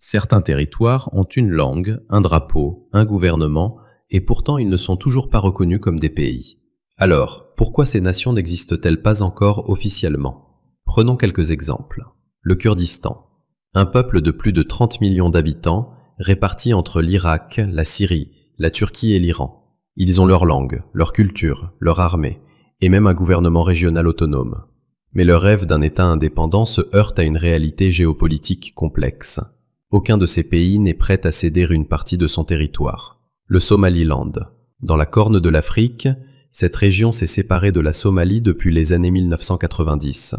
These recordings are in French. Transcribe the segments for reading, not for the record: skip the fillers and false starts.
Certains territoires ont une langue, un drapeau, un gouvernement, et pourtant ils ne sont toujours pas reconnus comme des pays. Alors, pourquoi ces nations n'existent-elles pas encore officiellement? Prenons quelques exemples. Le Kurdistan. Un peuple de plus de 30 millions d'habitants, répartis entre l'Irak, la Syrie, la Turquie et l'Iran. Ils ont leur langue, leur culture, leur armée, et même un gouvernement régional autonome. Mais leur rêve d'un État indépendant se heurte à une réalité géopolitique complexe. Aucun de ces pays n'est prêt à céder une partie de son territoire. Le Somaliland. Dans la Corne de l'Afrique, cette région s'est séparée de la Somalie depuis les années 1990.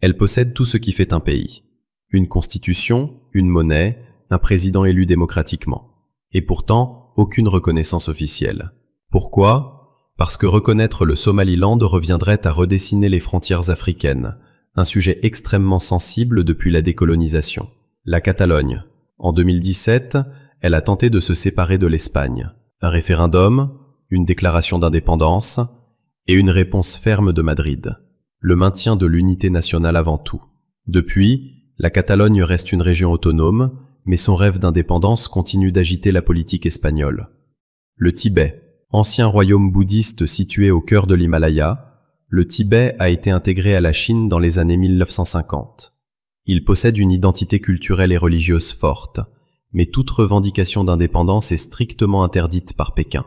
Elle possède tout ce qui fait un pays. Une constitution, une monnaie, un président élu démocratiquement. Et pourtant, aucune reconnaissance officielle. Pourquoi? Parce que reconnaître le Somaliland reviendrait à redessiner les frontières africaines, un sujet extrêmement sensible depuis la décolonisation. La Catalogne. En 2017, elle a tenté de se séparer de l'Espagne. Un référendum, une déclaration d'indépendance et une réponse ferme de Madrid. Le maintien de l'unité nationale avant tout. Depuis, la Catalogne reste une région autonome, mais son rêve d'indépendance continue d'agiter la politique espagnole. Le Tibet. Ancien royaume bouddhiste situé au cœur de l'Himalaya, le Tibet a été intégré à la Chine dans les années 1950. Il possède une identité culturelle et religieuse forte, mais toute revendication d'indépendance est strictement interdite par Pékin.